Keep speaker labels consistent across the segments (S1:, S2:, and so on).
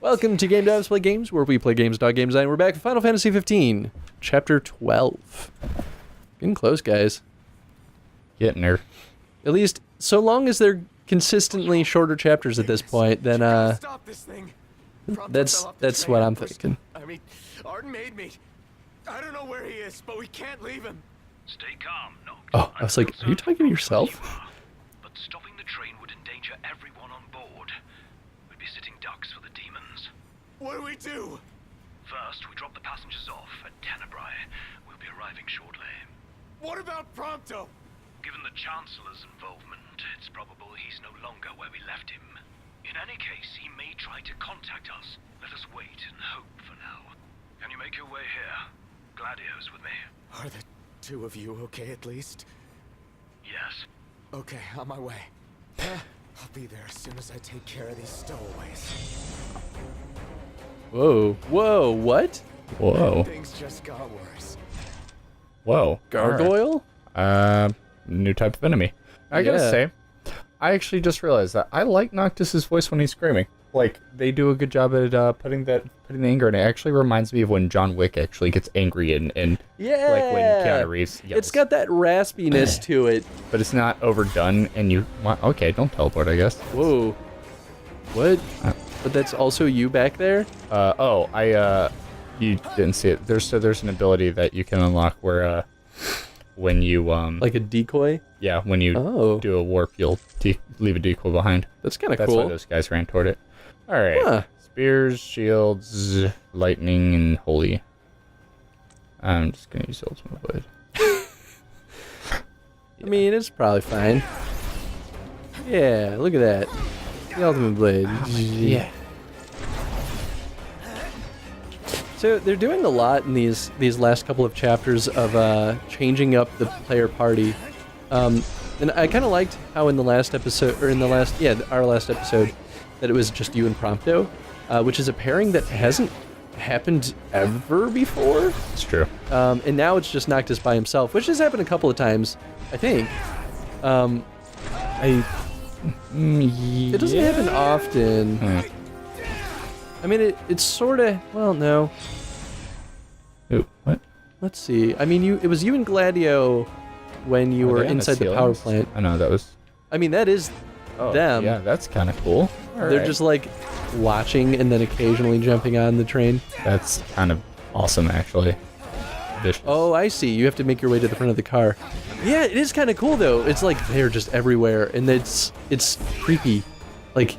S1: Welcome to Game Devs Play Games, where we play games, dog games, and we're back with Final Fantasy 15, Chapter 12. Getting close, guys.
S2: Getting there.
S1: At least, so long as they're consistently shorter chapters at this point, then, that's what I'm thinking.
S3: I mean, Arden made me. I don't know where he is, but we can't leave him.
S4: Stay calm, Noct.
S1: Oh, I was like, are you talking to yourself?
S4: But stopping the train would endanger everyone on board. We'd be sitting ducks for the demons.
S3: What do we do?
S4: First, we drop the passengers off at Tenebrae. We'll be arriving shortly.
S3: What about Prompto?
S4: Given the Chancellor's involvement, it's probable he's no longer where we left him. In any case, he may try to contact us. Let us wait and hope for now. Can you make your way here? Gladio's with me.
S3: Are the two of you okay at least?
S4: Yes.
S3: Okay, on my way. I'll be there as soon as I take care of these stowaways.
S1: Whoa, whoa, what?
S2: Whoa.
S3: Things just got worse.
S2: Whoa.
S1: Gargoyle?
S2: Right. New type of enemy. I gotta
S1: Yeah.
S2: say, I actually just realized that I like Noctis's voice when he's screaming. Like, they do a good job at putting the anger, and it actually reminds me of when John Wick actually gets angry and
S1: Yeah.
S2: like when Keanu Reeves yells.
S1: It's got that raspiness to it.
S2: But it's not overdone, and you... Okay, don't teleport, I guess.
S1: Whoa. What? But that's also you back there?
S2: You didn't see it. There's an ability that you can unlock where, when you,
S1: Like a decoy?
S2: yeah, when you do a warp, you'll leave a decoy behind.
S1: That's kind of
S2: That's
S1: cool.
S2: why those guys ran toward it. All right.
S1: Huh.
S2: Spears, shields, lightning, and holy. I'm just gonna use ultimate blade.
S1: I mean, it's probably fine. Yeah, look at that. The ultimate blade.
S2: Yeah.
S1: So they're doing a lot in these last couple of chapters of changing up the player party. And I kind of liked how in the last episode, or in the last, our last episode, that it was just you and Prompto, which is a pairing that hasn't happened ever before.
S2: It's true.
S1: And now it's just Noctis by himself, which has happened a couple of times, I think. It doesn't happen often. I mean, it's sort of, well, no.
S2: Ooh, what?
S1: Let's see. I mean, it was you and Gladio when you were inside the power plant.
S2: I know, that was...
S1: I mean, that is them.
S2: Yeah, that's kind of cool.
S1: They're just like watching and then occasionally jumping on the train.
S2: That's kind of awesome, actually. Vicious.
S1: Oh, I see. You have to make your way to the front of the car. Yeah, it is kind of cool though. It's like they're just everywhere, and it's creepy. Like,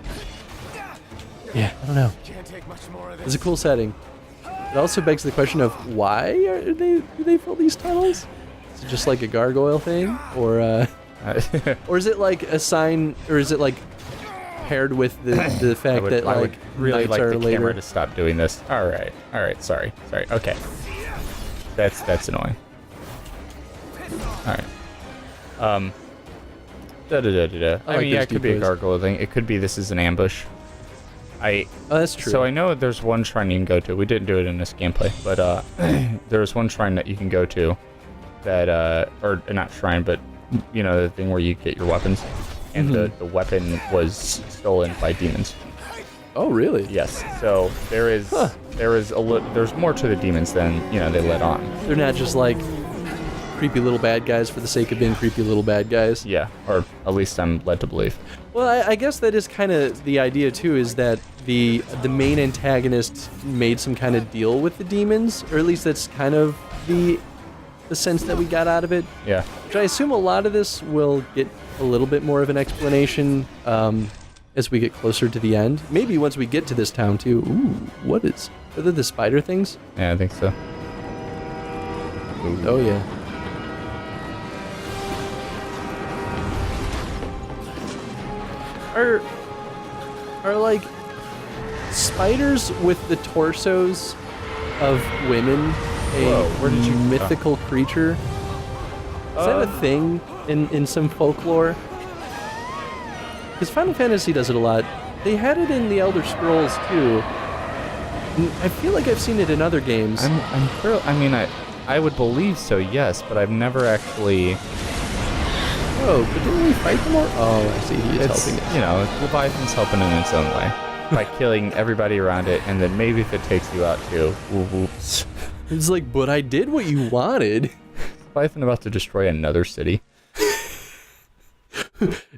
S1: yeah, I don't know.
S3: Can't take much more of this.
S1: It's a cool setting. It also begs the question of why do they fill these tunnels? Is it just like a gargoyle thing, or is it like a sign, or is it like paired with the fact that
S2: I
S1: like
S2: would really
S1: nights
S2: like
S1: are
S2: the
S1: later?
S2: camera to stop doing this. All right, sorry. Okay, that's annoying. All right. I mean, yeah, it could be a gargoyle thing. It could be this is an ambush.
S1: Oh, that's true.
S2: So I know there's one shrine you can go to. We didn't do it in this gameplay, but there's one shrine that you can go to that, or not shrine, but you know, the thing where you get your weapons, and the weapon was stolen by demons.
S1: Oh, really?
S2: Yes. So there's more to the demons than, you know, they let on.
S1: They're not just like creepy little bad guys for the sake of being creepy little bad guys.
S2: Yeah, or at least I'm led to believe.
S1: Well, I guess that is kind of the idea too, is that the main antagonist made some kind of deal with the demons, or at least that's kind of the sense that we got out of it.
S2: Yeah.
S1: Which I assume a lot of this will get a little bit more of an explanation as we get closer to the end. Maybe once we get to this town too. Ooh, are they the spider things?
S2: Yeah, I think so.
S1: Oh yeah. Are like spiders with the torsos of women
S2: Where did you
S1: mythical creature? Is that a thing in some folklore? Because Final Fantasy does it a lot. They had it in the Elder Scrolls too. I feel like I've seen it in other games.
S2: I would believe so, yes, but I've never actually...
S1: Oh, but didn't we fight them all? Oh, I see. He is helping us.
S2: You know, Leviathan's helping in its own way. by killing everybody around it, and then maybe if it takes you out too. Whoops.
S1: It's like, but I did what you wanted.
S2: Python about to destroy another city.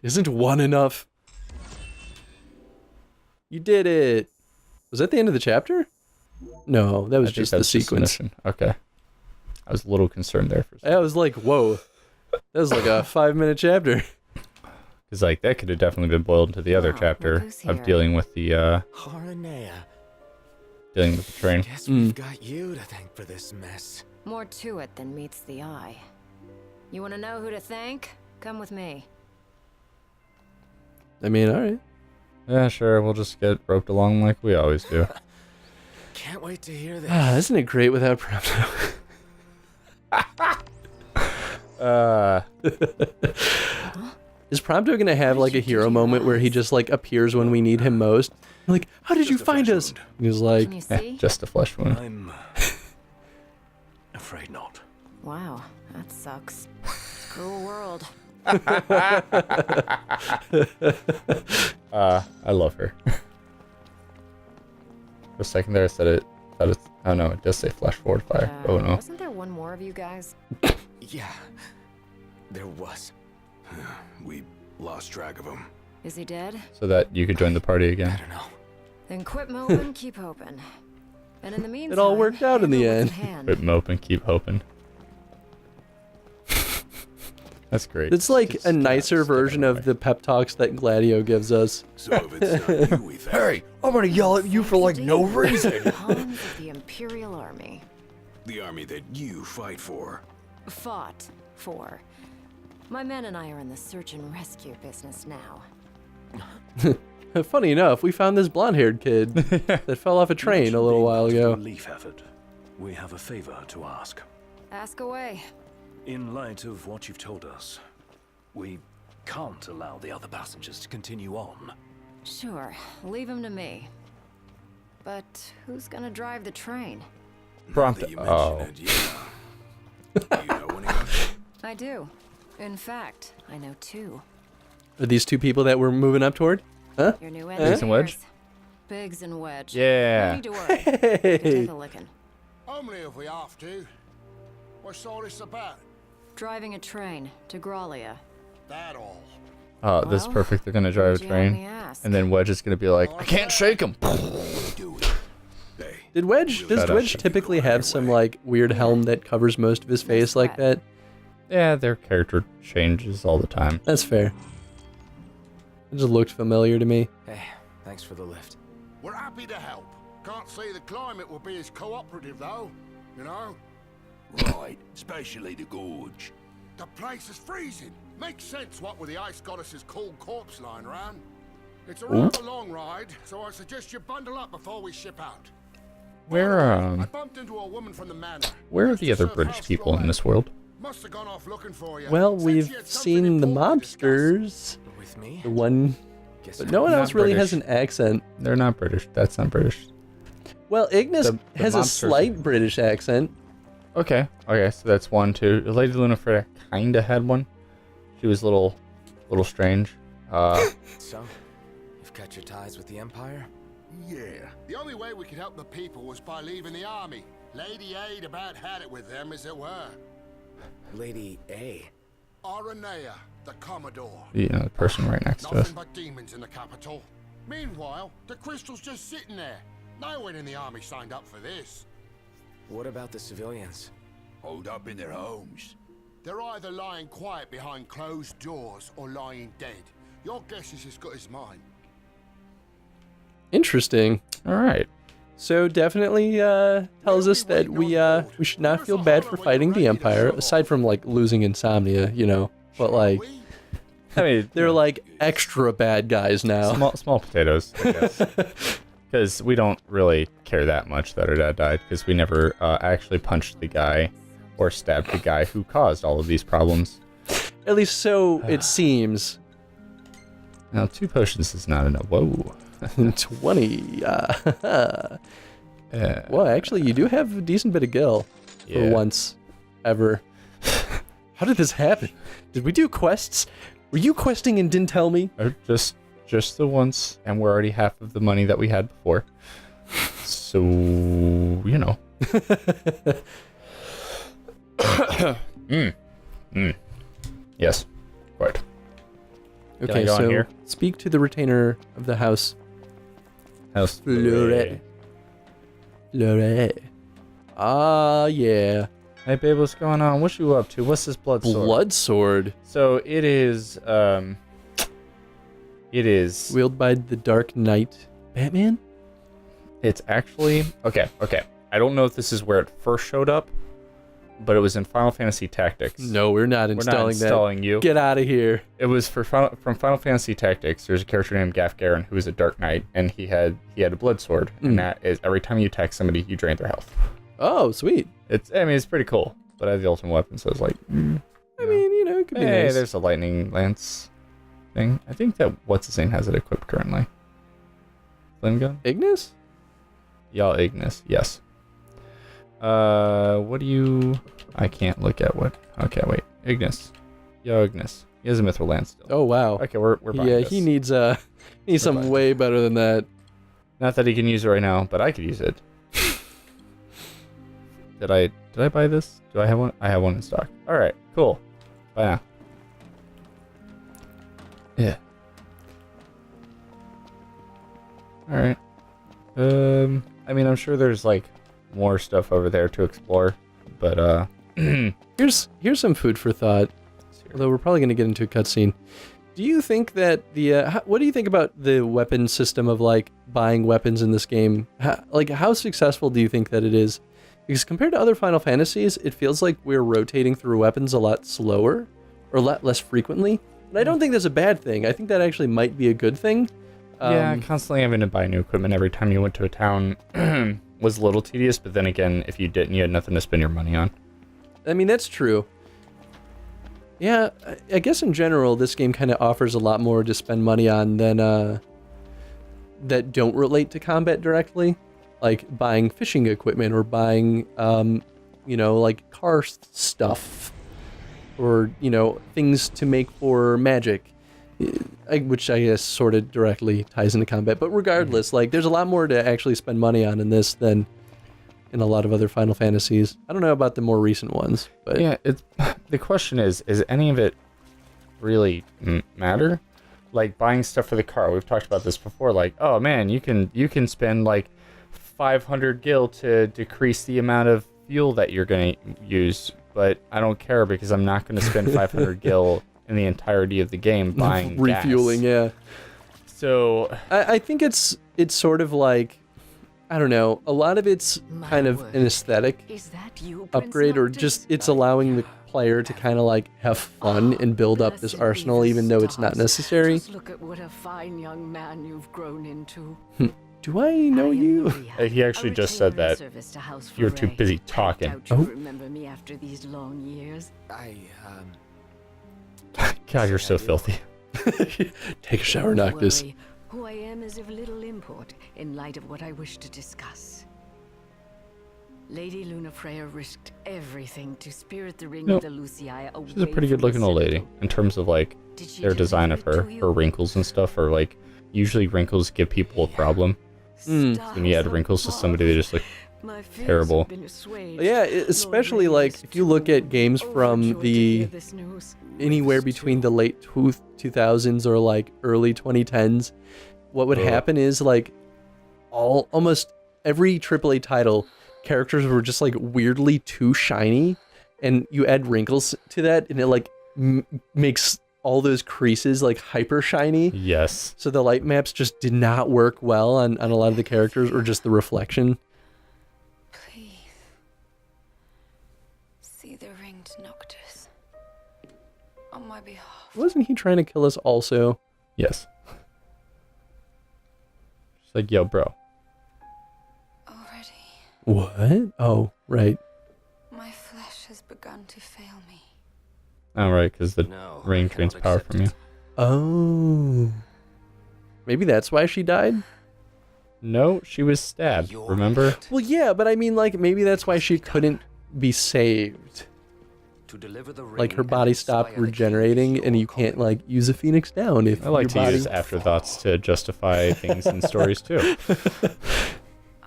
S1: Isn't one enough? You did it. Was that the end of the chapter? No, that was
S2: I think
S1: just the
S2: that's just the
S1: sequence.
S2: mission. Okay. I was a little concerned there for a second.
S1: I was like, whoa. That was like a 5-minute chapter.
S2: Because like that could have definitely been boiled into the other
S5: Oh,
S2: chapter
S5: look who's here.
S2: of dealing with the
S3: Aranea.
S2: train.
S3: Guess we've got you to thank for this mess.
S5: More to it than meets the eye. You want to know who to thank? Come with me.
S1: I mean, alright.
S2: Yeah, sure. We'll just get roped along like we always do.
S3: Can't wait to hear this.
S1: Isn't it great without Prompto? Is Prompto gonna have like a hero moment where he just like appears when we need him most? Like, how did you
S4: Just a
S1: find
S4: flesh
S1: us?
S4: wound.
S1: He was like,
S5: Can you see?
S2: Just a flesh wound.
S4: I'm afraid not.
S5: Wow, that sucks. It's a cruel world.
S2: I love her. For a second there, I said it. Thought it's. Oh no, it does say flash forward fire. Oh no.
S5: Wasn't there one more of you guys?
S3: Yeah, there was.
S4: We lost track of him.
S5: Is he dead?
S2: So that you could join the party
S3: I
S2: again.
S3: don't know.
S5: Then quit moping, keep hoping. And in the meantime,
S1: all worked out in the
S5: handle
S1: end.
S5: what's at hand.
S2: Quit moping, keep hoping. That's great.
S1: it's like
S2: Just
S1: a nicer version of
S2: away.
S1: the pep talks that Gladio gives us.
S4: So if it's not you we thank,
S6: Hey, I'm gonna yell at you for like no reason.
S5: Pawns of the Imperial Army.
S4: the army that you fight for.
S5: Fought for. My men and I are in the search and rescue business now.
S1: Funny enough, we found this blonde-haired kid that fell off a train a little while ago.
S7: Relief effort. We have a favor to ask.
S5: Ask away.
S7: In light of what you've told us, we can't allow the other passengers to continue on.
S5: Sure, leave him to me. But who's gonna drive the train?
S2: Prompt.
S4: That you mention
S2: Oh.
S4: it, yeah. Do you know anyone?
S5: I do. In fact, I know two.
S1: Are these two people that we're moving up toward? Huh?
S5: Your new
S2: Biggs and Wedge?
S5: engineers. Biggs and Wedge.
S2: Yeah.
S5: No need to worry. Go
S1: Hey!
S5: take a licking.
S8: Only if we have to. What's all this about?
S5: Driving a train to Graulia.
S8: That all.
S2: Oh, this is
S5: Well,
S2: perfect. They're gonna drive a
S5: why'd you only
S2: train,
S5: ask?
S2: and then Wedge is gonna be like, "I can't shake him."
S4: Do it. Hey,
S1: Does
S2: Shut up.
S1: Wedge typically have some like weird helm that covers most of his face like that?
S2: Yeah, their character changes all the time.
S1: That's fair. It just looked familiar to me.
S3: Hey, thanks for the lift.
S8: We're happy to help. Can't say the climate will be as cooperative though. You know?
S4: right, especially the gorge.
S8: The place is freezing. Makes sense what with the ice goddess's cold corpse lying around. It's a rather long ride, so I suggest you bundle up before we ship out.
S2: Where
S8: I bumped into a woman from the manor.
S2: where are
S8: Used
S2: the
S8: to
S2: other
S8: serve
S2: British
S8: house
S2: people in
S8: floor.
S2: this world?
S8: Must have gone off looking for you.
S1: Well,
S8: Said
S1: we've
S8: she had something
S1: seen the
S8: important to discuss.
S1: mobsters.
S3: With me?
S1: The one,
S3: Guess
S1: but
S3: not.
S1: no one
S2: Not
S1: else really has
S2: British.
S1: an accent.
S2: They're not British. That's not British.
S1: Well, Ignis
S2: The
S1: has a
S2: mobsters-
S1: slight British accent.
S2: Okay. Okay. So that's one, two. Lady Lunafreda kinda had one. She was a little strange.
S3: So, you've cut your ties with the Empire?
S8: Yeah. The only way we could help the people was by leaving the army. Lady Aid about had it with them, as it were.
S3: Lady A.
S8: Aranea, the Commodore.
S2: You know, the person right next to us.
S8: Nothing but demons in the capital. Meanwhile, the crystal's just sitting there. No one in the army signed up for this.
S3: What about the civilians?
S4: Hold up in their homes.
S8: They're either lying quiet behind closed doors or lying dead. Your guess is as good as mine.
S1: Interesting.
S2: All right.
S1: So definitely tells us that we should not feel bad for fighting the Empire, aside from like losing Insomnia, you know. But like
S2: I mean,
S1: they're like extra bad guys now.
S2: small potatoes, I guess. Because we don't really care that much that our dad died, because we never actually punched the guy or stabbed the guy who caused all of these problems.
S1: At least so it seems.
S2: Now, 2 potions is not enough. Whoa.
S1: 20. Well, actually, you do have a decent bit of gil for
S2: Yeah.
S1: once, ever. How did this happen? Did we do quests? Were you questing and didn't tell me?
S2: Or just just the once, and we're already half of the money that we had before. So, you know. Yes, quite.
S1: Okay,
S2: go on
S1: so
S2: here?
S1: speak to the retainer of the house.
S2: House
S1: Flore. Flore. Ah, yeah.
S2: Hey, babe, what's going on? What you up to? What's this blood sword?
S1: Blood sword.
S2: So it is,
S1: Wielded by the Dark Knight. Batman?
S2: it's actually, okay. I don't know if this is where it first showed up, but it was in Final Fantasy Tactics.
S1: No, we're not installing that.
S2: We're not installing you.
S1: Get out of here.
S2: It was from Final Fantasy Tactics. There's a character named Gaff Garen who was a Dark Knight, and he had a blood sword, and that is every time you attack somebody, you drain their health.
S1: Oh, sweet.
S2: It's pretty cool. But I have the ultimate weapon, so it's like,
S1: I mean, it could be
S2: hey,
S1: nice.
S2: there's a lightning lance thing. I think that what's his name has it equipped currently. Flame gun?
S1: Ignis?
S2: Y'all Ignis, yes. What do you? I can't look at what. Okay, wait. Ignis. Yo, Ignis. He has a mithril lance still.
S1: Oh, wow.
S2: Okay, we're buying
S1: Yeah,
S2: this.
S1: he needs something way better than that.
S2: Not that he can use it right now, but I could use it. Did I buy this? Do I have one? I have one in stock. All right, cool. Bye now. Yeah. All right. I mean, I'm sure there's like more stuff over there to explore, but
S1: Here's some food for thought. Although we're probably going to get into a cutscene. Do you think that what do you think about the weapon system of like buying weapons in this game? How successful do you think that it is? Because compared to other Final Fantasies, it feels like we're rotating through weapons a lot slower or a lot less frequently. And I don't think that's a bad thing. I think that actually might be a good thing.
S2: Yeah, constantly having to buy new equipment every time you went to a town was a little tedious, but then again, if you didn't, you had nothing to spend your money on.
S1: I mean, that's true. Yeah, I guess in general, this game kind of offers a lot more to spend money on than that don't relate to combat directly, like buying fishing equipment or buying, like car stuff or, things to make for magic. Which I guess sort of directly ties into combat. But regardless, there's a lot more to actually spend money on in this than in a lot of other Final Fantasies. I don't know about the more recent ones, but
S2: yeah, the question is any of it really matter? Like buying stuff for the car. We've talked about this before. Like, oh man, you can spend like 500 gil to decrease the amount of fuel that you're gonna use, but I don't care because I'm not gonna spend 500 gil in the entirety of the game buying
S1: refueling
S2: gas.
S1: Yeah,
S2: so
S1: I think it's sort of like, I don't know, a lot of it's kind of an aesthetic upgrade, or just it's allowing the player to kind of like have fun and build up this arsenal even though it's not necessary.
S9: Just look at what a fine young man you've grown into.
S1: Do I know you?
S2: He actually just said that you were too busy talking.
S9: Oh, remember me after these long years?
S2: God, you're so filthy.
S1: Take a shower, Noctis.
S9: Who I am is of little import in light of what I wish to discuss. Lady Lunafreya risked everything to spirit the ring of the Lucii away.
S2: She's a pretty good looking old lady in terms of like their design of her wrinkles and stuff are like, usually wrinkles give people a problem. When you add wrinkles to somebody, they just look terrible.
S1: Yeah, especially like if you look at games from the anywhere between the late 2000s or like early 2010s, what would happen is like almost every AAA title, characters were just like weirdly too shiny, and you add wrinkles to that and it like makes all those creases like hyper shiny.
S2: Yes.
S1: So the light maps just did not work well on a lot of the characters, or just the reflection.
S5: Please. See the ringed Noctis. On my behalf.
S1: Wasn't he trying to kill us also?
S2: Yes. She's like, yo, bro.
S5: Already.
S1: What? Oh, right.
S5: My flesh has begun to fail me.
S2: Oh, right, because the ring drains power from you.
S1: Oh. Maybe that's why she died?
S2: No, she was stabbed, remember?
S1: Well, yeah, but I mean, like, maybe that's why she couldn't be saved.
S7: To deliver the
S1: like
S7: ring
S1: her
S7: and
S1: body stopped
S7: inspire the
S1: regenerating,
S7: king
S1: and
S7: of
S1: you
S7: your
S1: can't
S7: calling.
S1: like use a phoenix down if
S2: I like to
S1: your body.
S2: use afterthoughts to justify things in stories too.
S5: I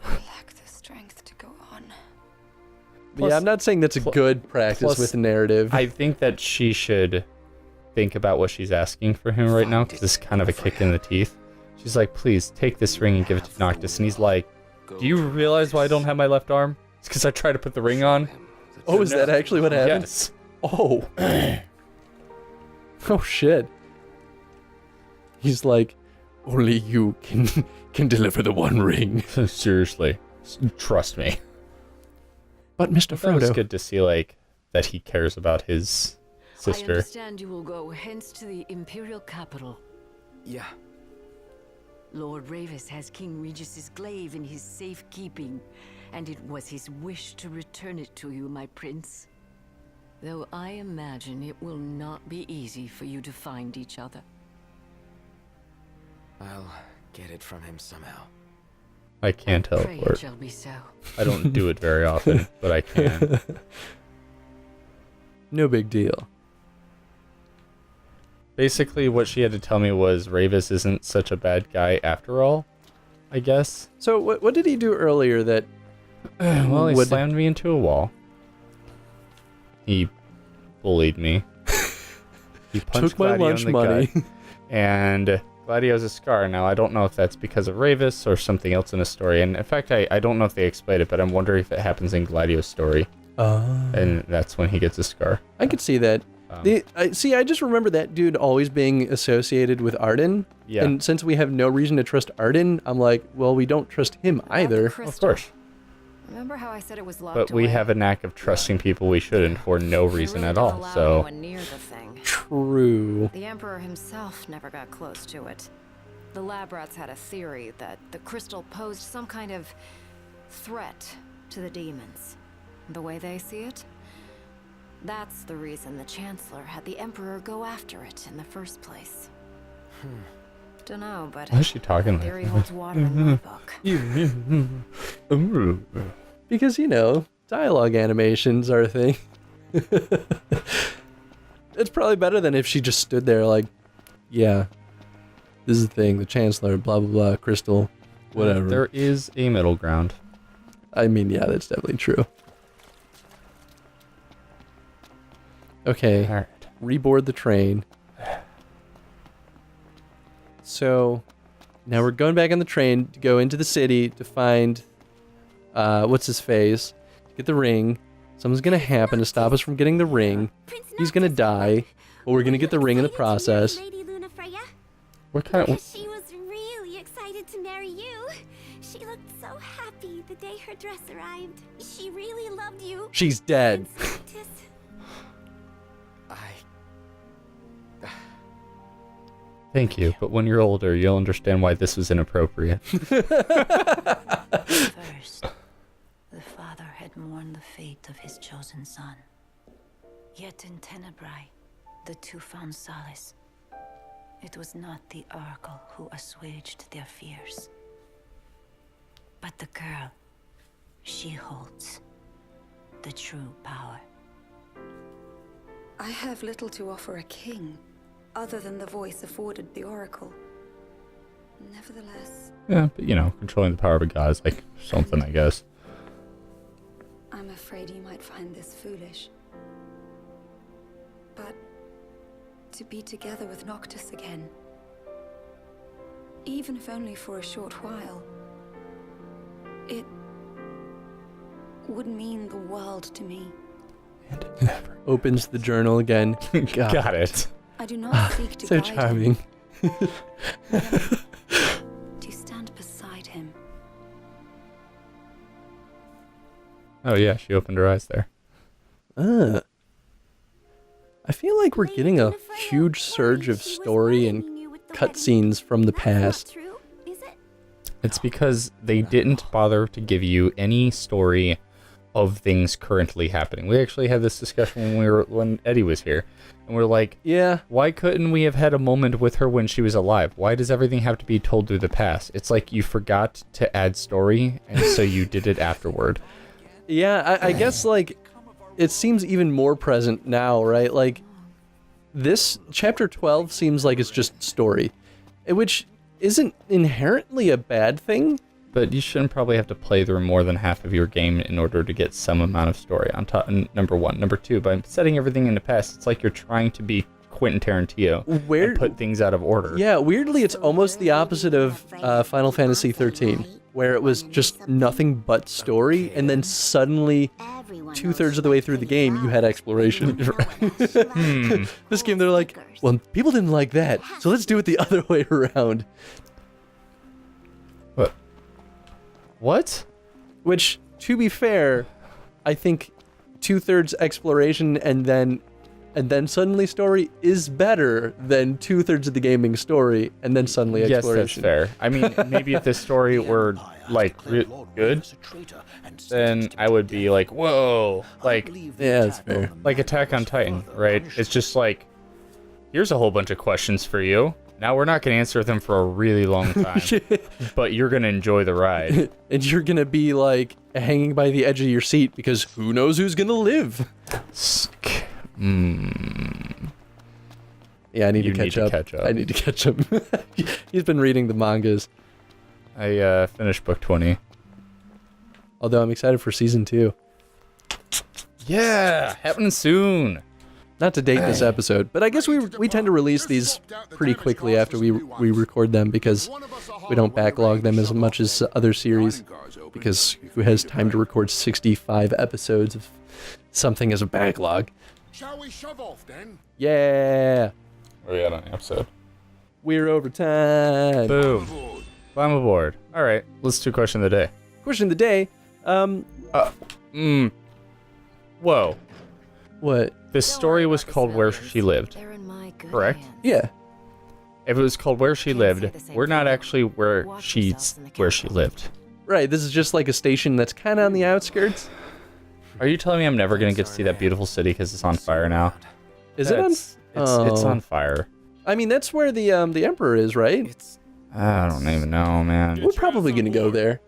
S5: lack the strength to go on.
S2: Plus-
S1: yeah, I'm not saying that's a good practice
S2: plus,
S1: with narrative.
S2: I think that she should think about what she's asking for him right now, because it's kind of a kick in the teeth. She's like, please take this ring and give it to Noctis, and he's like, do you realize why I don't have my left arm? It's because I tried to put the ring on.
S1: Oh, is that actually what happened?
S2: Yes.
S1: Oh. Oh shit. He's like, only you can deliver the one ring.
S2: Seriously, trust me.
S1: But Mr.
S2: That was
S1: Frodo.
S2: good to see, like, that he cares about his
S9: I
S2: sister.
S9: understand you will go hence to the Imperial capital.
S3: Yeah.
S9: Lord Ravis has King Regis's glaive in his safekeeping, and it was his wish to return it to you, my prince. Though I imagine it will not be easy for you to find each other.
S3: I'll get it from him somehow.
S2: I can
S9: Pray it
S2: teleport.
S9: shall be so.
S2: I don't do it very often, but I can.
S1: No big deal.
S2: Basically, what she had to tell me was Ravis isn't such a bad guy after all, I guess.
S1: So what did he do earlier that
S2: Well, he
S1: would-
S2: slammed me into a wall. He bullied me. He punched
S1: took my
S2: Gladio
S1: lunch
S2: in the
S1: money?
S2: gut, and Gladio's a scar. Now, I don't know if that's because of Ravis or something else in the story. And in fact, I don't know if they explain it, but I'm wondering if it happens in Gladio's story. And that's when he gets a scar.
S1: I could see that. I just remember that dude always being associated with Arden.
S2: Yeah.
S1: And since we have no reason to trust Arden, I'm like, well, we don't trust him either.
S2: Of course.
S5: Remember how I said it was locked
S2: But we
S5: away?
S2: have a knack of trusting people we shouldn't for no
S5: They
S2: reason
S5: really
S2: at
S5: don't
S2: all.
S5: allow
S2: So
S5: anyone near the thing.
S1: True.
S5: The Emperor himself never got close to it. The lab rats had a theory that the crystal posed some kind of threat to the demons. The way they see it, that's the reason the Chancellor had the Emperor go after it in the first place. Dunno, but
S2: why is she talking
S5: theory
S2: like
S5: holds water in my book.
S2: that?
S1: Because, dialogue animations are a thing. It's probably better than if she just stood there like, yeah, this is the thing, the Chancellor, blah, blah, blah, Crystal, whatever.
S2: There is a middle ground.
S1: I mean, yeah, that's definitely true. Okay,
S2: All right.
S1: reboard the train. So, now we're going back on the train to go into the city to find, what's his face, get the ring. Something's gonna happen to stop us from getting the ring. He's gonna die, but we're gonna get the ring in the process.
S10: Lady Lunafreya,
S2: What kind of...
S10: because she was really excited to marry you. She looked so happy the day her dress arrived. She really loved you.
S1: She's dead.
S10: Noctis.
S2: Thank you, but when you're older, you'll understand why this was inappropriate.
S11: First, the father had mourned the fate of his chosen son. Yet in Tenebrae, the two found solace. It was not the Oracle who assuaged their fears, but the girl. She holds the true power.
S12: I have little to offer a king, other than the voice afforded the Oracle. Nevertheless,
S2: Yeah, but controlling the power of a god is like something, I guess.
S12: I'm afraid you might find this foolish. But to be together with Noctis again, even if only for a short while, it would mean the world to me.
S1: Opens the journal again. God.
S2: Got it.
S12: I do not seek to
S1: So
S12: guide
S1: charming.
S12: him, to stand beside him.
S2: Oh yeah, she opened her eyes there.
S1: I feel like we're getting a huge surge of story and cutscenes from the past.
S10: True, is it?
S2: It's because they didn't bother to give you any story of things currently happening. We actually had this discussion when Eddie was here, and we're like,
S1: yeah,
S2: why couldn't we have had a moment with her when she was alive? Why does everything have to be told through the past? It's like you forgot to add story, and so you did it afterward.
S1: Yeah, I guess like it seems even more present now, right? Like, this chapter 12 seems like it's just story, which isn't inherently a bad thing.
S2: But you shouldn't probably have to play through more than half of your game in order to get some amount of story on top. Number one. Number two, by setting everything in the past, it's like you're trying to be Quentin Tarantino and put things out of order.
S1: Yeah, weirdly, it's almost the opposite of Final Fantasy 13, where it was just nothing but story, and then suddenly, 2/3 of the way through the game, you had exploration. This game, they're like, well, people didn't like that, so let's do it the other way around.
S2: What?
S1: Which, to be fair, I think 2/3 exploration and then suddenly story is better than 2/3 of the gaming story and then suddenly exploration.
S2: Yes, that's fair. I mean, maybe if this story were like good, then I would be like, whoa, like,
S1: yeah, that's fair.
S2: Like Attack on Titan, right? It's just like, here's a whole bunch of questions for you. Now we're not going to answer them for a really long time, but you're going to enjoy the ride.
S1: And you're going to be like hanging by the edge of your seat because who knows who's going to live. Yeah, I need to catch up. I need to catch up. He's been reading the mangas.
S2: I finished book 20.
S1: Although I'm excited for season 2.
S2: Yeah, happening soon.
S1: Not to date this episode, but I guess we tend to release these pretty quickly after we record them because we don't backlog them as much as other series, because who has time to record 65 episodes of something as a backlog?
S8: Shall we shove off then?
S1: Yeah.
S2: Where are we at on the episode?
S1: We're over time.
S2: Boom. Climb aboard. All right, let's do question of the day.
S1: Question of the day.
S2: Whoa.
S1: What?
S2: The story was called Where She Lived, correct?
S1: Yeah.
S2: If it was called Where She Lived, we're not actually where she lived.
S1: Right, this is just like a station that's kind of on the outskirts.
S2: Are you telling me I'm never going to get to see that beautiful city because it's on fire now?
S1: Is it on?
S2: It's on fire.
S1: I mean, that's where the Emperor is, right?
S2: I don't even know, man.
S1: We're probably going to go there.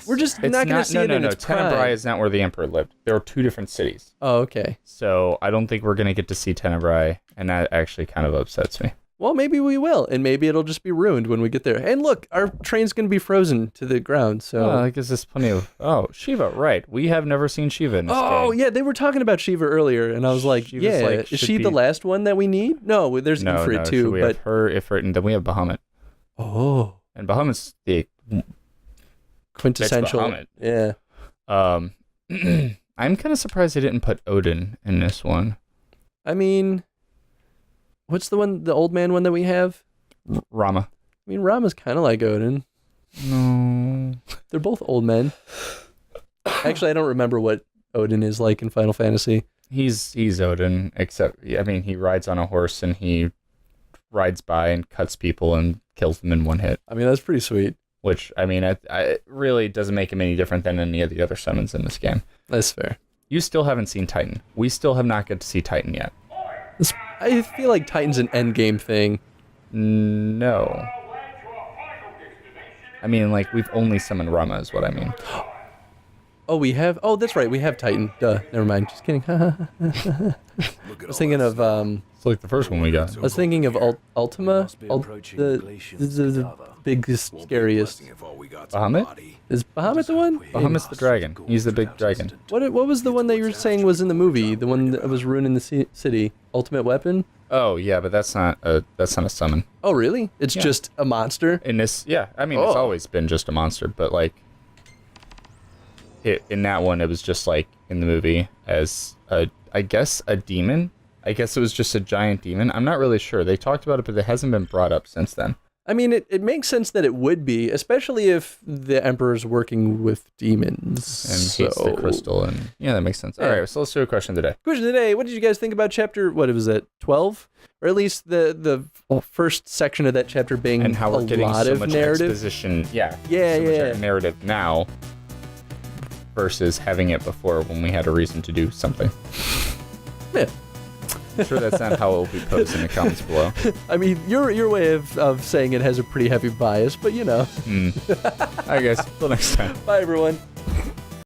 S1: We're just not going to see it in its prime.
S2: Tenebrae is not where the Emperor lived. There are two different cities.
S1: Oh, okay.
S2: So I don't think we're going to get to see Tenebrae, and that actually kind of upsets me.
S1: Well, maybe we will, and maybe it'll just be ruined when we get there. And look, our train's going to be frozen to the ground, so...
S2: Well, I guess there's plenty of... Oh, Shiva, right. We have never seen Shiva in this game.
S1: Oh, yeah, they were talking about Shiva earlier, and I was like,
S2: Shiva's
S1: is she the last one that we need? No, there's Ifrit too,
S2: we
S1: but...
S2: have her, Ifrit, and then we have Bahamut.
S1: Oh.
S2: And Bahamut's the...
S1: quintessential.
S2: Bahamut.
S1: Yeah.
S2: I'm kind of surprised they didn't put Odin in this one.
S1: I mean... What's the old man one that we have?
S2: Rama.
S1: I mean, Rama's kind of like Odin.
S2: No.
S1: They're both old men. Actually, I don't remember what Odin is like in Final Fantasy.
S2: He's Odin, except, I mean, he rides on a horse and he rides by and cuts people and kills them in one hit.
S1: I mean, that's pretty sweet.
S2: Which, I mean, it really doesn't make him any different than any of the other summons in this game.
S1: That's fair.
S2: You still haven't seen Titan. We still have not got to see Titan yet.
S1: I feel like Titan's an endgame thing.
S2: No. I mean, like, we've only summoned Rama is what I mean.
S1: Oh, we have? Oh, that's right. We have Titan. Duh. Never mind. Just kidding. I was thinking of...
S2: It's like the first one we got.
S1: I was thinking of Ultima. The biggest, scariest.
S2: Bahamut?
S1: Is Bahamut the one?
S2: Bahamut's the dragon. He's the big dragon.
S1: What was the one that you were saying was in the movie? The one that was ruining the city? Ultimate Weapon?
S2: Oh, yeah, but that's not a summon.
S1: Oh, really? It's just a monster?
S2: In this, yeah. I mean, it's always been just a monster, but, like, in that one, it was just, like, in the movie as, I guess, a demon? I guess it was just a giant demon. I'm not really sure. They talked about it, but it hasn't been brought up since then.
S1: I mean, it makes sense that it would be, especially if the Emperor's working with demons.
S2: And hates the crystal, and yeah, that makes sense. All right, so let's do a question of the day.
S1: Question of the day, what did you guys think about chapter, what was it, 12? Or at least the first section of that chapter being
S2: and how we're getting so much
S1: narrative.
S2: Exposition. Yeah.
S1: Yeah.
S2: Narrative now versus having it before when we had a reason to do something.
S1: Yeah.
S2: I'm sure that's not how it will be posted in the comments below.
S1: I mean, your way of saying it has a pretty heavy bias, but you know.
S2: I guess. Till next time.
S1: Bye, everyone.